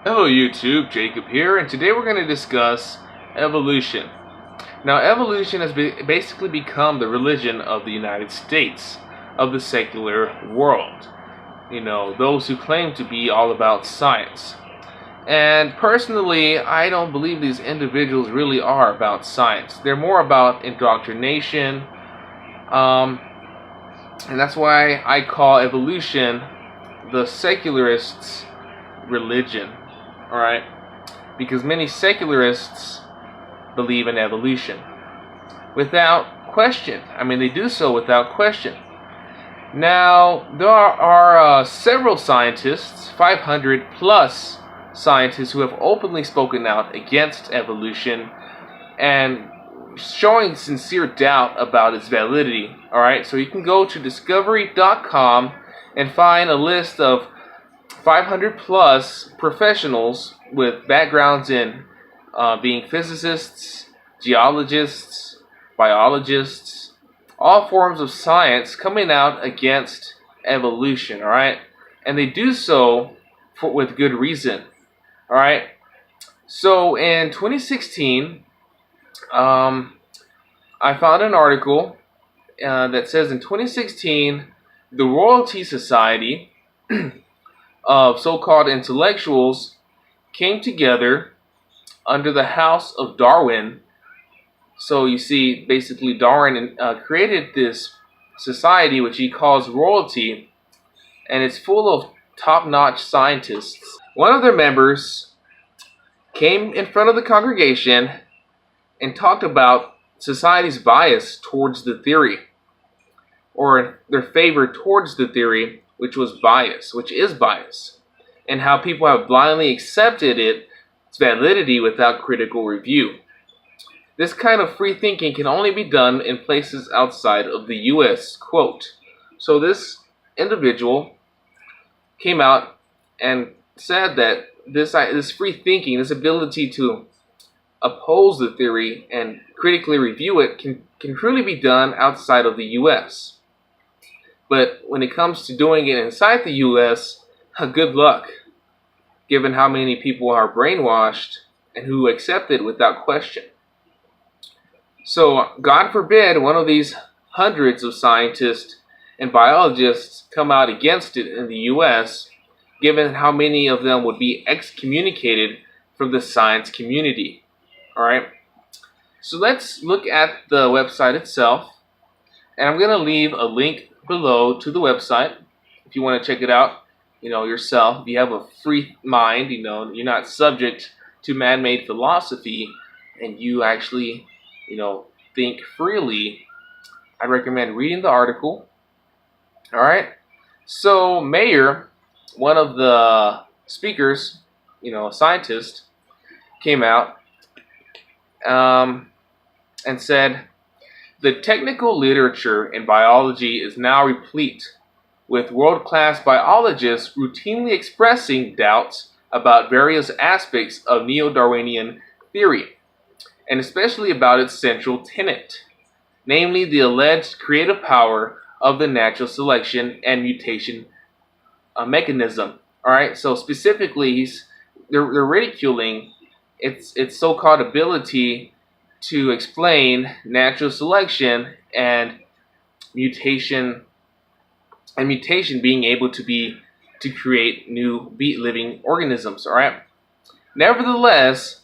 Hello YouTube, Jacob here, and today we're going to discuss evolution. Now evolution has basically become the religion of the United States, of the secular world. You know, those who claim to be all about science. And personally, I don't believe these individuals really are about science. They're more about indoctrination, and that's why I call evolution the secularists' religion. Alright? Because many secularists believe in evolution without question. I mean, they do so without question. Now, there are several scientists, 500 plus scientists, who have openly spoken out against evolution and showing sincere doubt about its validity. Alright, so you can go to discovery.com and find a list of 500 plus professionals with backgrounds in being physicists, geologists, biologists, all forms of science coming out against evolution, alright? And they do so with good reason, alright? So in 2016, I found an article that says in 2016, the Royalty Society of so-called intellectuals came together under the House of Darwin. So you see, basically Darwin created this society which he calls royalty, and it's full of top-notch scientists. One of their members came in front of the congregation and talked about society's bias towards the theory, or their favor towards the theory, which is bias, and how people have blindly accepted its validity without critical review. This kind of free thinking can only be done in places outside of the U.S., quote. So this individual came out and said that this free thinking, this ability to oppose the theory and critically review it can truly be done outside of the U.S. But when it comes to doing it inside the U.S., good luck, given how many people are brainwashed and who accept it without question. So, God forbid one of these hundreds of scientists and biologists come out against it in the U.S., given how many of them would be excommunicated from the science community. Alright? So let's look at the website itself, and I'm going to leave a link below to the website if you want to check it out, yourself. If you have a free mind, you're not subject to man-made philosophy, and you actually, think freely, I recommend reading the article. Alright? So Mayer, one of the speakers, a scientist, came out and said, the technical literature in biology is now replete with world-class biologists routinely expressing doubts about various aspects of neo-Darwinian theory, and especially about its central tenet, namely the alleged creative power of the natural selection and mutation mechanism. Alright, so specifically, they're ridiculing its so-called ability to explain natural selection and mutation being able to create new living organisms. All right. Nevertheless,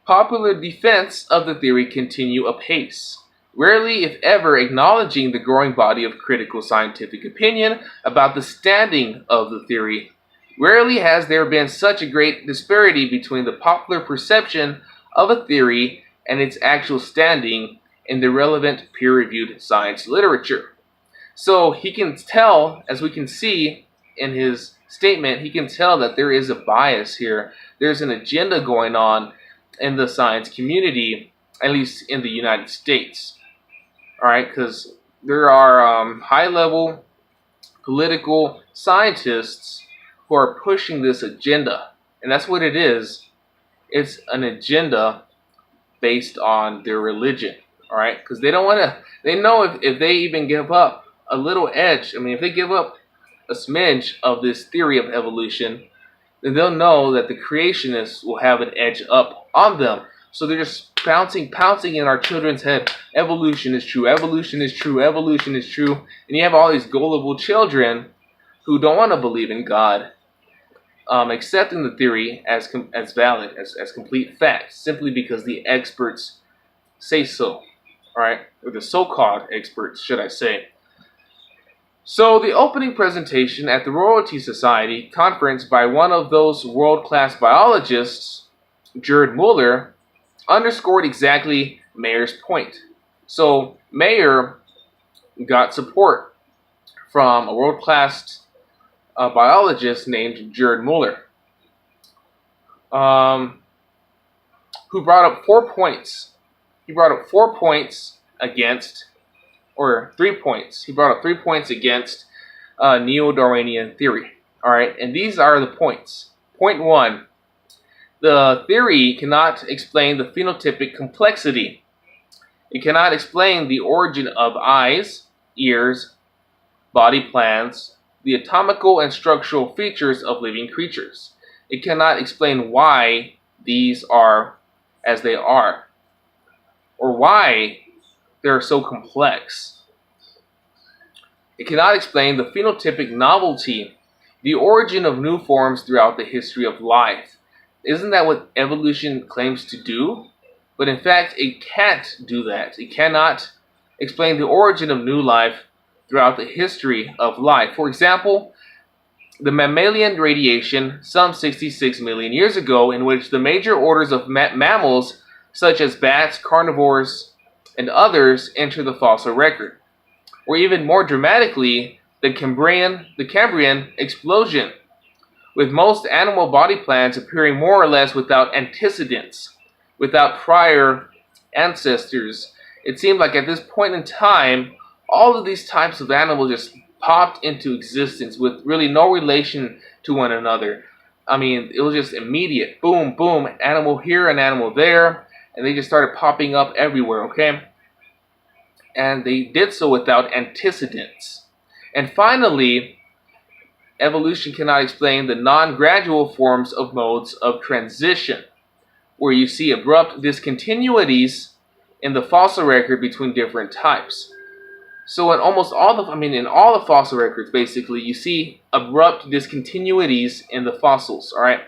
popular defense of the theory continue apace, rarely if ever acknowledging the growing body of critical scientific opinion about the standing of the theory. Rarely has there been such a great disparity between the popular perception of a theory and its actual standing in the relevant peer-reviewed science literature. So he can tell, as we can see in his statement, he can tell that there is a bias here. There's an agenda going on in the science community, at least in the United States. Alright, because there are high-level political scientists who are pushing this agenda. And that's what it is. It's an agenda based on their religion, all right? Because they don't want to, they know if they even give up a little edge, if they give up a smidge of this theory of evolution, then they'll know that the creationists will have an edge up on them. So they're just pouncing in our children's head. Evolution is true. Evolution is true. Evolution is true. And you have all these gullible children who don't want to believe in God, accepting the theory as valid, as complete fact, simply because the experts say so. All right, or the so-called experts, should I say. So the opening presentation at the Royalty Society conference by one of those world-class biologists, Gerd Muller, underscored exactly Mayer's point. So Mayer got support from a world-class biologist named Gerd Muller, who brought up 4 points. He brought up 4 points against, or 3 points. He brought up 3 points against neo-Darwinian theory. All right, and these are the points. Point 1. The theory cannot explain the phenotypic complexity. It cannot explain the origin of eyes, ears, body plans, the anatomical and structural features of living creatures. It cannot explain why these are as they are, or why they're so complex. It cannot explain the phenotypic novelty, the origin of new forms throughout the history of life. Isn't that what evolution claims to do? But in fact, it can't do that. It cannot explain the origin of new life throughout the history of life. For example, the mammalian radiation some 66 million years ago, in which the major orders of mammals, such as bats, carnivores, and others, enter the fossil record. Or even more dramatically, the Cambrian explosion, with most animal body plans appearing more or less without antecedents, without prior ancestors. It seemed like at this point in time, all of these types of animals just popped into existence with really no relation to one another. I mean, it was just immediate. Boom, boom, animal here, an animal there, and they just started popping up everywhere, okay? And they did so without antecedents. And finally, evolution cannot explain the non-gradual forms of modes of transition, where you see abrupt discontinuities in the fossil record between different types. So in almost all in all the fossil records, basically, you see abrupt discontinuities in the fossils, all right?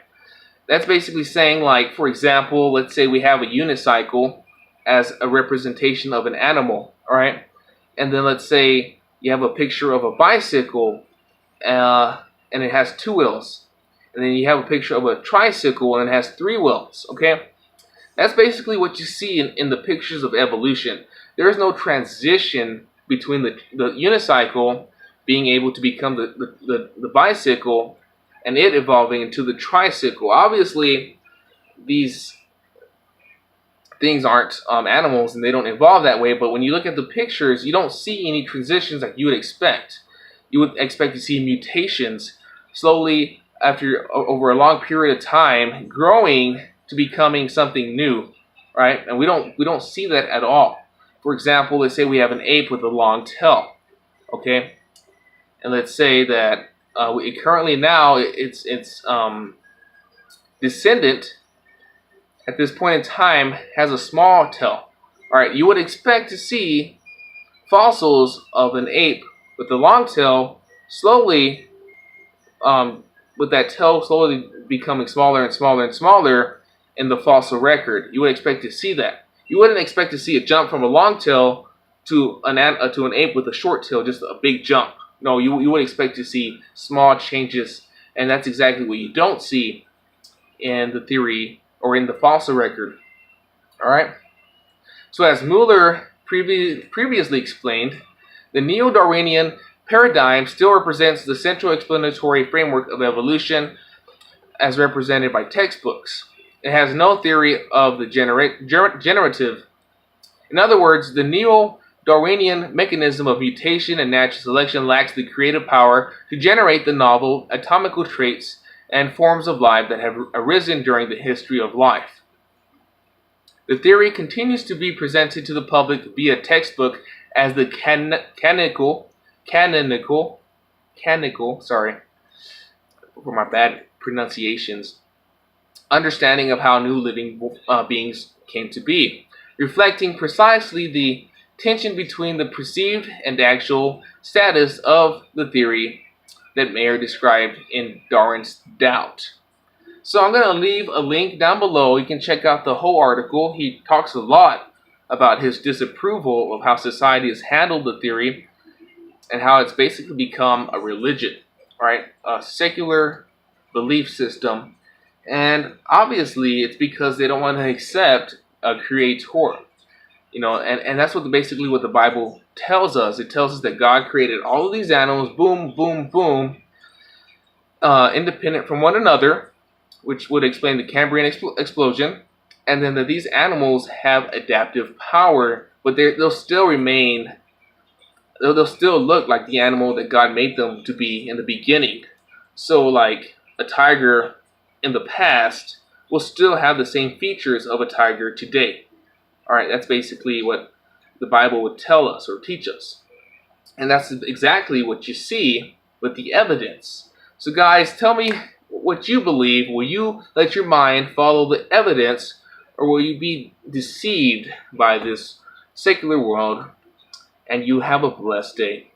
That's basically saying, like, for example, let's say we have a unicycle as a representation of an animal, all right? And then let's say you have a picture of a bicycle, and it has 2 wheels. And then you have a picture of a tricycle, and it has 3 wheels, okay? That's basically what you see in the pictures of evolution. There is no transition between the unicycle being able to become the bicycle and it evolving into the tricycle. Obviously, these things aren't animals and they don't evolve that way, but when you look at the pictures, you don't see any transitions like you would expect. You would expect to see mutations slowly, after over a long period of time, growing to becoming something new, right? And we don't see that at all. For example, let's say we have an ape with a long tail, okay? And let's say that currently now its descendant at this point in time has a small tail. All right, you would expect to see fossils of an ape with the long tail slowly, with that tail slowly becoming smaller and smaller and smaller in the fossil record. You would expect to see that. You wouldn't expect to see a jump from a long tail to an ape with a short tail, just a big jump. No, you would expect to see small changes, and that's exactly what you don't see in the theory or in the fossil record. All right. So as Muller previously explained, the neo-Darwinian paradigm still represents the central explanatory framework of evolution as represented by textbooks. It has no theory of the generative. In other words, the neo-Darwinian mechanism of mutation and natural selection lacks the creative power to generate the novel anatomical traits and forms of life that have arisen during the history of life. The theory continues to be presented to the public via textbook as the canonical, sorry for my bad pronunciations, understanding of how new living beings came to be, reflecting precisely the tension between the perceived and actual status of the theory that Mayer described in Darwin's Doubt. So I'm going to leave a link down below. You can check out the whole article. He talks a lot about his disapproval of how society has handled the theory and how it's basically become a religion, right? A secular belief system. And obviously it's because they don't want to accept a creator. And that's basically what the Bible tells us. It tells us that God created all of these animals, boom, boom, boom, independent from one another, which would explain the Cambrian explosion, and then that these animals have adaptive power, but they'll still remain, they'll still look like the animal that God made them to be in the beginning. So like a tiger in the past will still have the same features of a tiger today. Alright, that's basically what the Bible would tell us or teach us. And that's exactly what you see with the evidence. So guys, tell me what you believe. Will you let your mind follow the evidence, or will you be deceived by this secular world? And you have a blessed day.